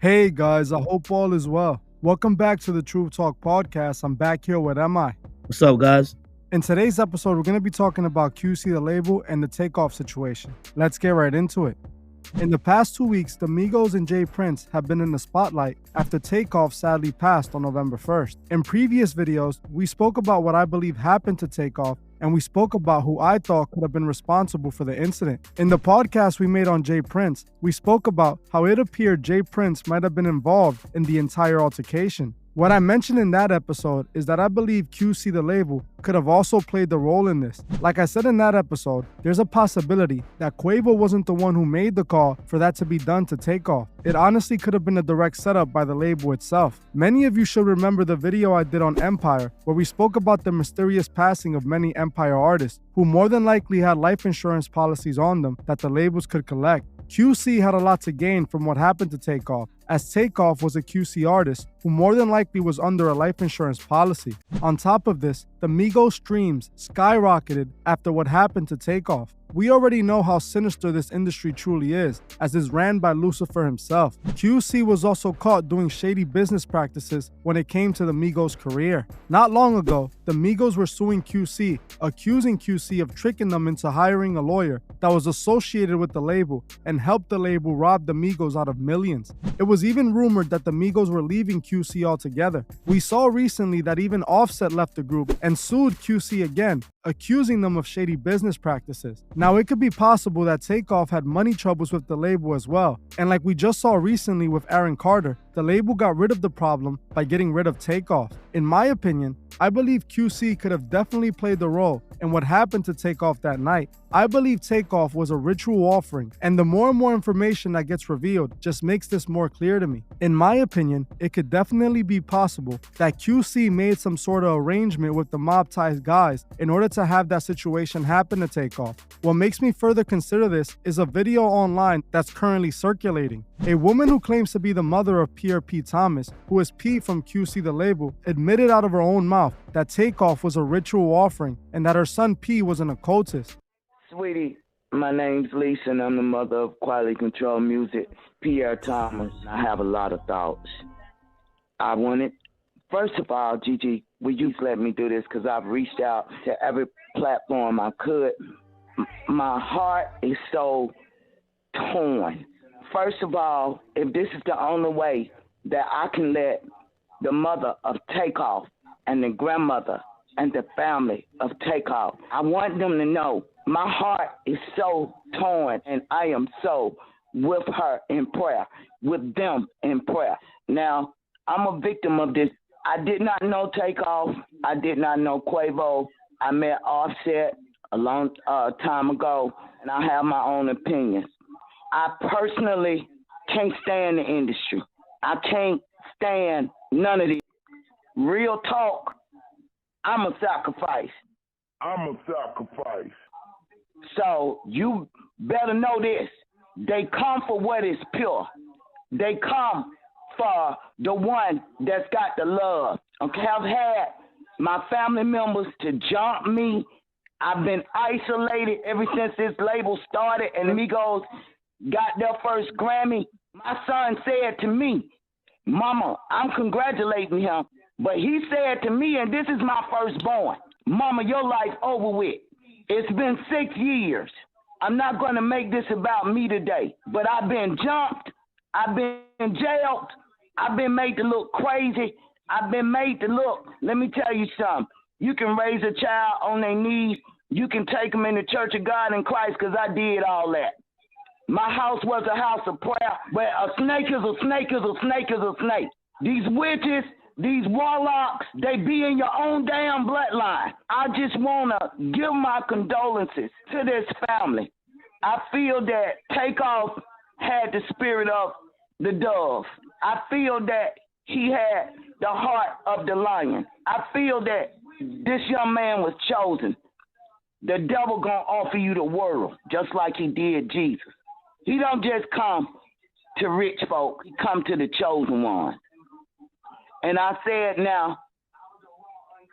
Hey guys, I hope all is well. Welcome back to the Truth Talk podcast. I'm back here with MI. What's up, guys? In today's episode, we're going to be talking about QC the label and the Takeoff situation. Let's get right into it. In the past 2 weeks, the Migos and Jay Prince have been in the spotlight after Takeoff sadly passed on November 1st. In previous videos, we spoke about what I believe happened to Takeoff, and we spoke about who I thought could have been responsible for the incident. In the podcast we made on Jay Prince, we spoke about how it appeared Jay Prince might have been involved in the entire altercation. What I mentioned in that episode is that I believe QC the label could have also played the role in this. Like I said in that episode, there's a possibility that Quavo wasn't the one who made the call for that to be done to Takeoff. It honestly could have been a direct setup by the label itself. Many of you should remember the video I did on Empire, where we spoke about the mysterious passing of many Empire artists who more than likely had life insurance policies on them that the labels could collect. QC had a lot to gain from what happened to Takeoff, as Takeoff was a QC artist who more than likely was under a life insurance policy. On top of this, the Migos streams skyrocketed after what happened to Takeoff. We already know how sinister this industry truly is, as it's ran by Lucifer himself. QC was also caught doing shady business practices when it came to the Migos' career. Not long ago, the Migos were suing QC, accusing QC of tricking them into hiring a lawyer that was associated with the label and helped the label rob the Migos out of millions. It was even rumored that the Migos were leaving QC altogether. We saw recently that even Offset left the group and sued QC again, accusing them of shady business practices. Now, it could be possible that Takeoff had money troubles with the label as well. And like we just saw recently with Aaron Carter, the label got rid of the problem by getting rid of Takeoff. In my opinion, I believe QC could have definitely played the role in what happened to Takeoff that night. I believe Takeoff was a ritual offering, and the more and more information that gets revealed just makes this more clear to me. In my opinion, it could definitely be possible that QC made some sort of arrangement with the mob-ties guys in order to have that situation happen to Takeoff. What makes me further consider this is a video online that's currently circulating. A woman who claims to be the mother of Piere P Thomas, who is P from QC the label, admitted out of her own mouth that Takeoff was a ritual offering and that her son P was an occultist. Sweetie, my name's Lisa and I'm the mother of Quality Control Music, Piere Thomas. I have a lot of thoughts. I wanted, first of all, Gigi, will you let me do this because I've reached out to every platform I could. My heart is so torn. First of all, if this is the only way that I can let the mother of Takeoff and the grandmother and the family of Takeoff, I want them to know my heart is so torn and I am so with her in prayer, with them in prayer. Now, I'm a victim of this. I did not know Takeoff. I did not know Quavo. I met Offset a long time ago, and I have my own opinions. I personally can't stand the industry. I can't stand none of these. Real talk, I'm a sacrifice. So you better know this. They come for what is pure. They come for the one that's got the love. Okay, I've had my family members to jump me. I've been isolated ever since this label started and Migos got their first Grammy. My son said to me, Mama, I'm congratulating him, but he said to me, and this is my firstborn, Mama, your life over with. It's been 6 years. I'm not going to make this about me today, but I've been jumped. I've been jailed. I've been made to look crazy. I've been made to look, let me tell you something. You can raise a child on their knees. You can take them in the Church of God in Christ because I did all that. My house was a house of prayer, but a snake is a snake is a snake is a snake. These witches, these warlocks, they be in your own damn bloodline. I just want to give my condolences to this family. I feel that Takeoff had the spirit of the dove. I feel that he had the heart of the lion. I feel that this young man was chosen. The devil gonna offer you the world, just like he did Jesus. He don't just come to rich folk. He come to the chosen one. And I said, now,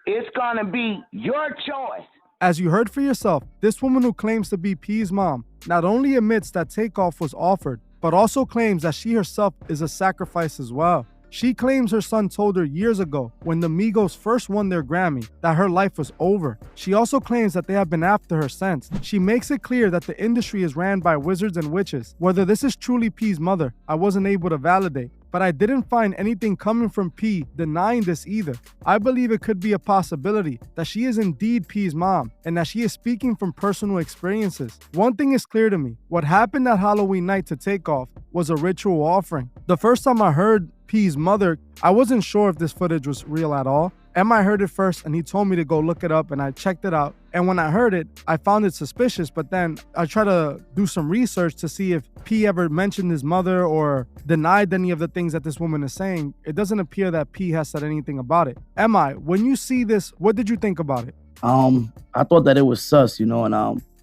it's gonna be your choice. As you heard for yourself, this woman who claims to be P's mom not only admits that Takeoff was offered, but also claims that she herself is a sacrifice as well. She claims her son told her years ago, when the Migos first won their Grammy, that her life was over. She also claims that they have been after her since. She makes it clear that the industry is ran by wizards and witches. Whether this is truly P's mother, I wasn't able to validate, but I didn't find anything coming from P denying this either. I believe it could be a possibility that she is indeed P's mom and that she is speaking from personal experiences. One thing is clear to me. What happened that Halloween night to Takeoff was a ritual offering. The first time I heard P's mother, I wasn't sure if this footage was real at all. M.I. heard it first and he told me to go look it up, and I checked it out. And when I heard it, I found it suspicious, but then I tried to do some research to see if P ever mentioned his mother or denied any of the things that this woman is saying. It doesn't appear that P has said anything about it. M.I., when you see this, what did you think about it? I thought that it was sus, and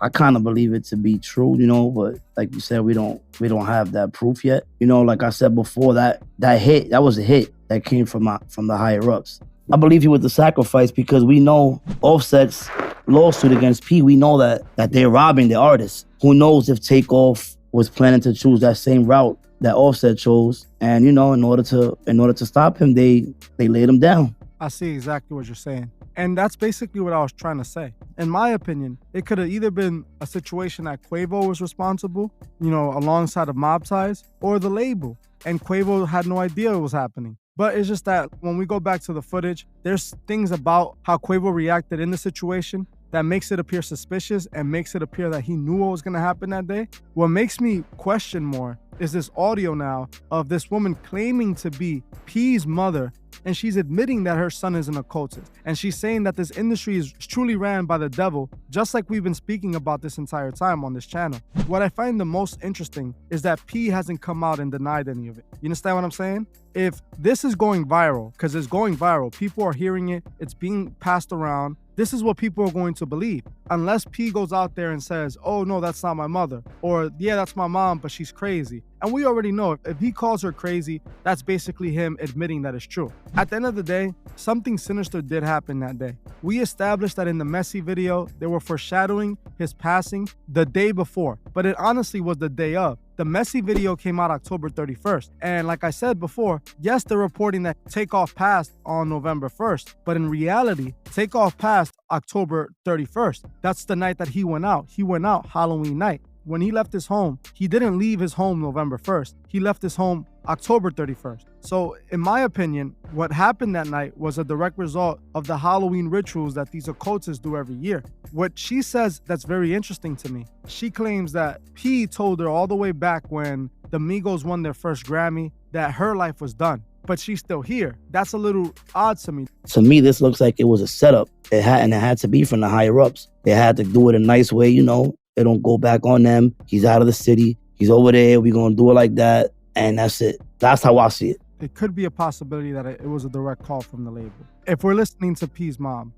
I kind of believe it to be true, but like you said, we don't have that proof yet. Like I said before, that was a hit that came from the higher ups. I believe he was the sacrifice because we know Offset's lawsuit against P. We know that they're robbing the artists. Who knows if Takeoff was planning to choose that same route that Offset chose, and in order to stop him, they laid him down. I see exactly what you're saying. And that's basically what I was trying to say. In my opinion, it could have either been a situation that Quavo was responsible, alongside of Mob Ties, or the label. And Quavo had no idea it was happening. But it's just that when we go back to the footage, there's things about how Quavo reacted in the situation that makes it appear suspicious and makes it appear that he knew what was going to happen that day. What makes me question more is this audio now of this woman claiming to be P's mother, and she's admitting that her son is an occultist. And she's saying that this industry is truly ran by the devil, just like we've been speaking about this entire time on this channel. What I find the most interesting is that P hasn't come out and denied any of it. You understand what I'm saying? If this is going viral, because it's going viral, people are hearing it, it's being passed around, this is what people are going to believe. Unless P goes out there and says, oh no, that's not my mother. Or yeah, that's my mom, but she's crazy. And we already know if he calls her crazy, that's basically him admitting that it's true. At the end of the day, something sinister did happen that day. We established that in the Messi video, they were foreshadowing his passing the day before, but it honestly was the day of. The Messi video came out October 31st. And like I said before, yes, they're reporting that Takeoff passed on November 1st, but in reality, Takeoff passed October 31st. That's the night that he went out. He went out Halloween night. When he left his home, he didn't leave his home November 1st. He left his home October 31st. So in my opinion, what happened that night was a direct result of the Halloween rituals that these occultists do every year. What she says that's very interesting to me, she claims that P told her all the way back when the Migos won their first Grammy that her life was done, but she's still here. That's a little odd to me. To me, this looks like it was a setup. It had to be from the higher ups. They had to do it a nice way, They don't go back on them. He's out of the city. He's over there. We're going to do it like that. And that's it. That's how I see it. It could be a possibility that it was a direct call from the label. If we're listening to P's mom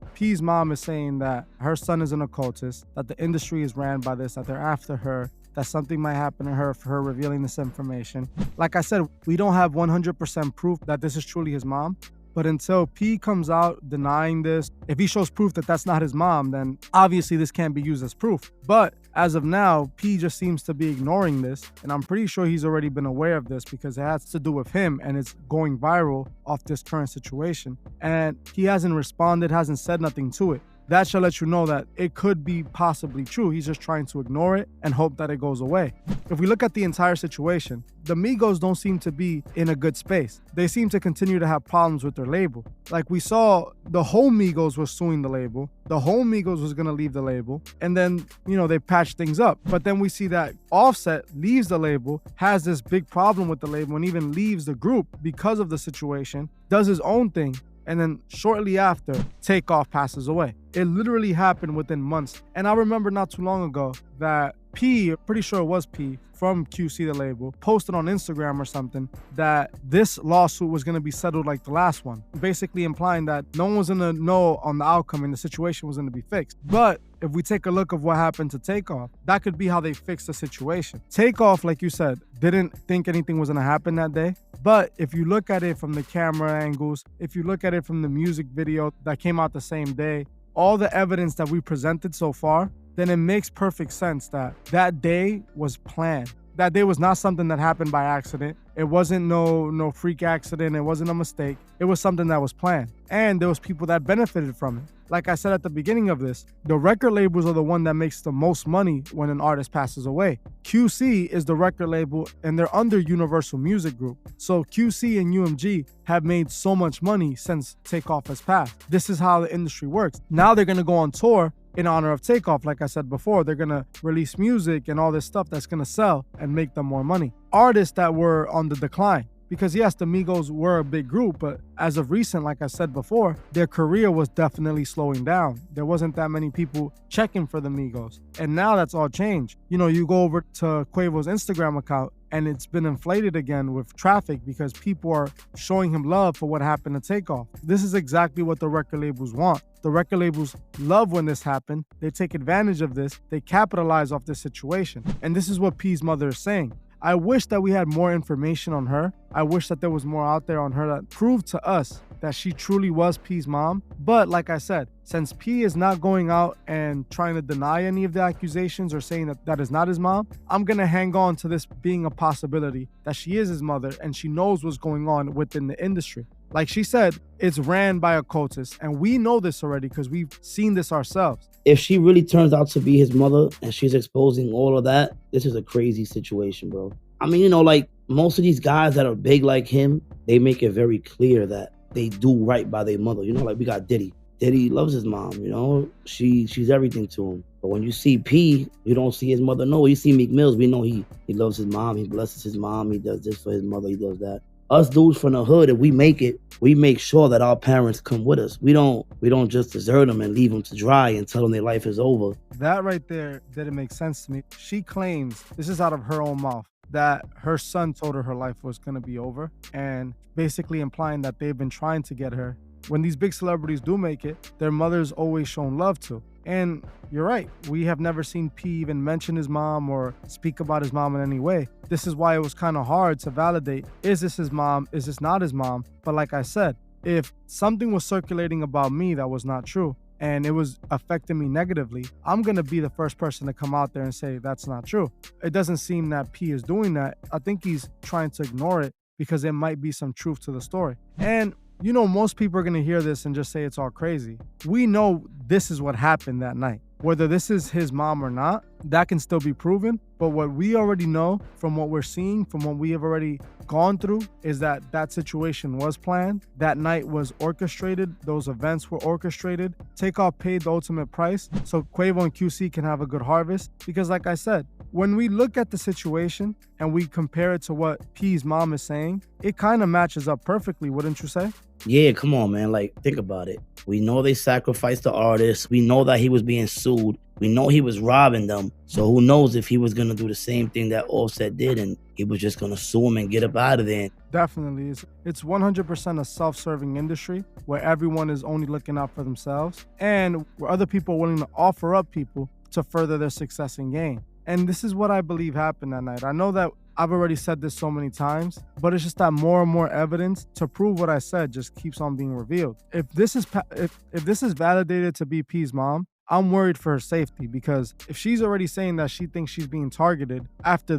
is saying that her son is an occultist, that the industry is ran by this, that they're after her, that something might happen to her for her revealing this information. Like I said, we don't have 100% proof that this is truly his mom. But until P comes out denying this, if he shows proof that that's not his mom, then obviously this can't be used as proof. But as of now, P just seems to be ignoring this. And I'm pretty sure he's already been aware of this because it has to do with him and it's going viral off this current situation. And he hasn't responded, hasn't said nothing to it. That should let you know that it could be possibly true. He's just trying to ignore it and hope that it goes away. If we look at the entire situation, the Migos don't seem to be in a good space. They seem to continue to have problems with their label. Like we saw, the whole Migos was suing the label. The whole Migos was going to leave the label. And then, they patched things up. But then we see that Offset leaves the label, has this big problem with the label, and even leaves the group because of the situation, does his own thing. And then shortly after, Takeoff passes away. It literally happened within months. And I remember not too long ago that P, pretty sure it was P, from QC the label, posted on Instagram or something that this lawsuit was going to be settled like the last one, basically implying that no one was going to know on the outcome and the situation was going to be fixed. But if we take a look of what happened to Takeoff, that could be how they fixed the situation. Takeoff, like you said, didn't think anything was going to happen that day. But if you look at it from the camera angles, if you look at it from the music video that came out the same day, all the evidence that we presented so far, then it makes perfect sense that that day was planned. that day was not something that happened by accident. It wasn't no freak accident. It wasn't a mistake. It was something that was planned. And there was people that benefited from it. Like I said at the beginning of this, the record labels are the one that makes the most money when an artist passes away. QC is the record label and they're under Universal Music Group. So QC and UMG have made so much money since Takeoff has passed. This is how the industry works. Now they're going to go on tour in honor of Takeoff. Like I said before, they're going to release music and all this stuff that's going to sell and make them more money. Artists that were on the decline. Because yes, the Migos were a big group, but as of recent, like I said before, their career was definitely slowing down. There wasn't that many people checking for the Migos. And now that's all changed. You know, you go over to Quavo's Instagram account and it's been inflated again with traffic because people are showing him love for what happened to Takeoff. This is exactly what the record labels want. The record labels love when this happened. They take advantage of this. They capitalize off this situation. And this is what P's mother is saying. I wish that we had more information on her. I wish that there was more out there on her that proved to us that she truly was P's mom. But like I said, since P is not going out and trying to deny any of the accusations or saying that that is not his mom, I'm going to hang on to this being a possibility that she is his mother and she knows what's going on within the industry. Like she said, it's ran by occultists, and we know this already because we've seen this ourselves. If she really turns out to be his mother and she's exposing all of that, this is a crazy situation, bro. I mean, you know, like most of these guys that are big like him, they make it very clear that they do right by their mother. You know, like we got Diddy. Diddy loves his mom, you know. She's everything to him. But when you see P, you don't see his mother. No, you see Meek Mills, we know he loves his mom. He blesses his mom. He does this for his mother. He does that. Us dudes from the hood, if we make it, we make sure that our parents come with us. We don't just desert them and leave them to dry and tell them their life is over. That right there didn't make sense to me. She claims, this is out of her own mouth, that her son told her life was going to be over, and basically implying that they've been trying to get her. When these big celebrities do make it, their mother's always shown love to. And you're right, we have never seen P even mention his mom or speak about his mom in any way. This is why it was kind of hard to validate, is this his mom, is this not his mom? But like I said, if something was circulating about me that was not true, and it was affecting me negatively, I'm going to be the first person to come out there and say that's not true. It doesn't seem that P is doing that. I think he's trying to ignore it because there might be some truth to the story. And you know, most people are going to hear this and just say it's all crazy. We know this is what happened that night. Whether this is his mom or not, that can still be proven. But what we already know from what we're seeing, from what we have already gone through, is that that situation was planned. That night was orchestrated. Those events were orchestrated. Takeoff paid the ultimate price so Quavo and QC can have a good harvest. Because like I said, when we look at the situation and we compare it to what P's mom is saying, it kind of matches up perfectly, wouldn't you say? Yeah, come on, man. Like, think about it. We know they sacrificed the artist. We know that he was being sued. We know he was robbing them. So who knows if he was going to do the same thing that Offset did and he was just going to sue him and get up out of there. Definitely. It's 100% a self-serving industry where everyone is only looking out for themselves and where other people are willing to offer up people to further their success and gain. And this is what I believe happened that night. I know that I've already said this so many times, but it's just that more and more evidence to prove what I said just keeps on being revealed. If this is validated to be P's mom, I'm worried for her safety, because if she's already saying that she thinks she's being targeted, after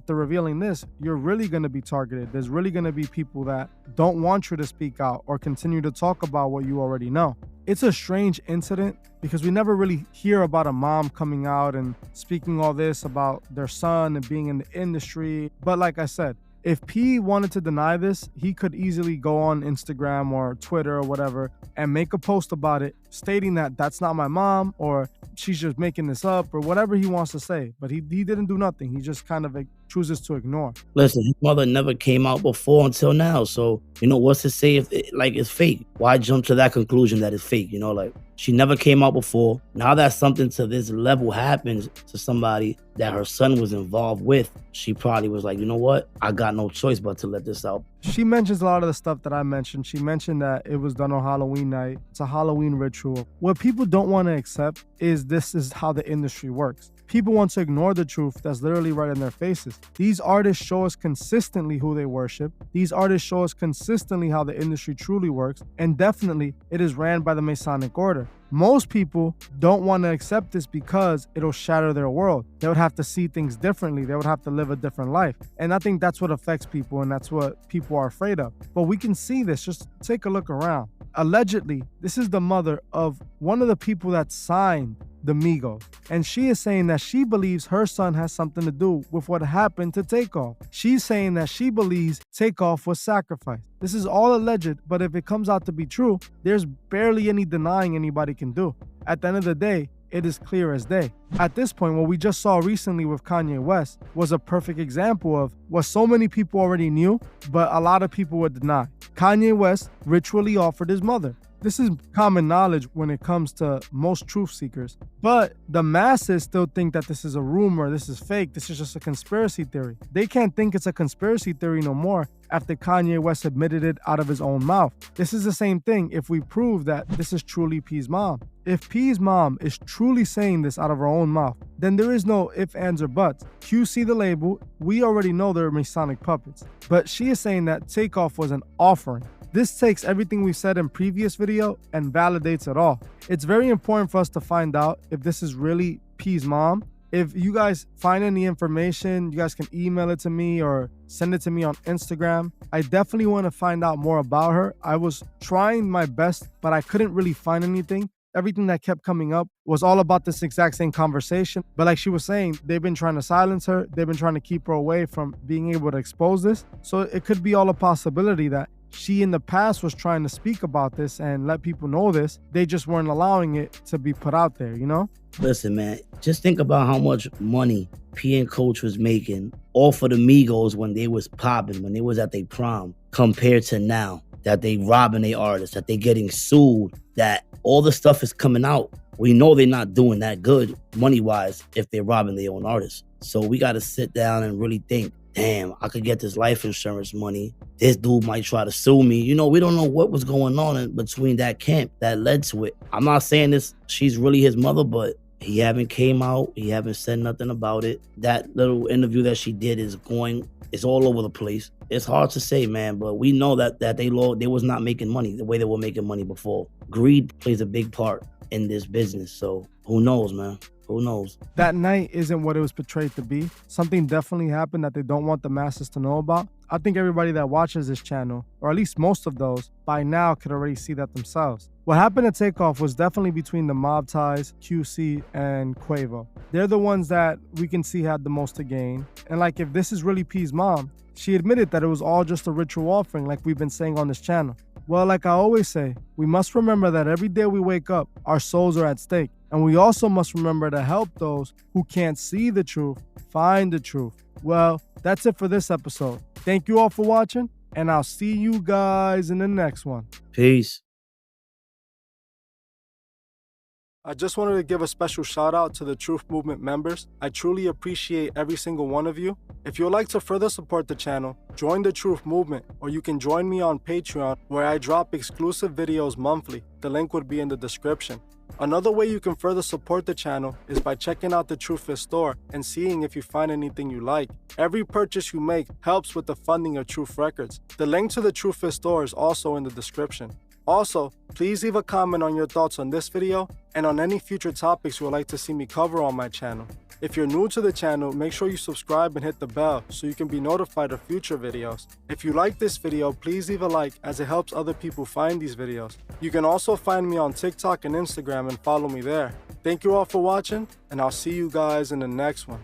revealing this, you're really going to be targeted. There's really going to be people that don't want you to speak out or continue to talk about what you already know. It's a strange incident because we never really hear about a mom coming out and speaking all this about their son and being in the industry. But like I said, if P wanted to deny this, he could easily go on Instagram or Twitter or whatever and make a post about it, stating that that's not my mom or she's just making this up or whatever he wants to say. But he didn't do nothing. He just kind of chooses to ignore. Listen, his mother never came out before until now. So, you know, what's to say if it's fake? Why jump to that conclusion that it's fake? You know, like, she never came out before. Now that something to this level happens to somebody that her son was involved with, she probably was like, you know what? I got no choice but to let this out. She mentions a lot of the stuff that I mentioned. She mentioned that it was done on Halloween night. It's a Halloween ritual. What people don't want to accept is this is how the industry works. People want to ignore the truth that's literally right in their faces. These artists show us consistently who they worship. These artists show us consistently how the industry truly works. And definitely, it is ran by the Masonic Order. Most people don't want to accept this because it'll shatter their world. They would have to see things differently. They would have to live a different life. And I think that's what affects people, and that's what people are afraid of. But we can see this. Just take a look around. Allegedly, this is the mother of one of the people that signed the Migos. And she is saying that she believes her son has something to do with what happened to Takeoff. She's saying that she believes Takeoff was sacrificed. This is all alleged, but if it comes out to be true, there's barely any denying anybody can do. At the end of the day, it is clear as day. At this point, what we just saw recently with Kanye West was a perfect example of what so many people already knew, but a lot of people would deny. Kanye West ritually offered his mother. This is common knowledge when it comes to most truth seekers. But the masses still think that this is a rumor, this is fake, this is just a conspiracy theory. They can't think it's a conspiracy theory no more after Kanye West admitted it out of his own mouth. This is the same thing if we prove that this is truly P's mom. If P's mom is truly saying this out of her own mouth, then there is no ifs, ands, or buts. QC the label, we already know they're Masonic puppets. But she is saying that Takeoff was an offering. This takes everything we've said in previous video and validates it all. It's very important for us to find out if this is really P's mom. If you guys find any information, you guys can email it to me or send it to me on Instagram. I definitely want to find out more about her. I was trying my best, but I couldn't really find anything. Everything that kept coming up was all about this exact same conversation. But like she was saying, they've been trying to silence her. They've been trying to keep her away from being able to expose this. So it could be all a possibility that she in the past was trying to speak about this and let people know this. They just weren't allowing it to be put out there, you know? Listen, man, just think about how much money P and Coach was making off of the Migos when they was popping, when they was at their prime, compared to now that they robbing their artists, that they getting sued, that all the stuff is coming out. We know they're not doing that good money-wise if they're robbing their own artists. So we got to sit down and really think, damn, I could get this life insurance money. This dude might try to sue me. You know, we don't know what was going on in between that camp that led to it. I'm not saying this, she's really his mother, but he haven't came out. He haven't said nothing about it. That little interview that she did is all over the place. It's hard to say, man, but we know that they was not making money the way they were making money before. Greed plays a big part in this business. So who knows, man? Who knows? That night isn't what it was portrayed to be. Something definitely happened that they don't want the masses to know about. I think everybody that watches this channel, or at least most of those, by now could already see that themselves. What happened at Takeoff was definitely between the mob ties, QC, and Quavo. They're the ones that we can see had the most to gain. And like, if this is really P's mom, she admitted that it was all just a ritual offering like we've been saying on this channel. Well, like I always say, we must remember that every day we wake up, our souls are at stake. And we also must remember to help those who can't see the truth find the truth. Well, that's it for this episode. Thank you all for watching, and I'll see you guys in the next one. Peace. I just wanted to give a special shout out to the Truth Movement members. I truly appreciate every single one of you. If you'd like to further support the channel, join the Truth Movement, or you can join me on Patreon where I drop exclusive videos monthly. The link would be in the description. Another way you can further support the channel is by checking out the TruthFit store and seeing if you find anything you like. Every purchase you make helps with the funding of Truth Records. The link to the TruthFit store is also in the description. Also, please leave a comment on your thoughts on this video and on any future topics you would like to see me cover on my channel. If you're new to the channel, make sure you subscribe and hit the bell so you can be notified of future videos. If you like this video, please leave a like as it helps other people find these videos. You can also find me on TikTok and Instagram and follow me there. Thank you all for watching, and I'll see you guys in the next one.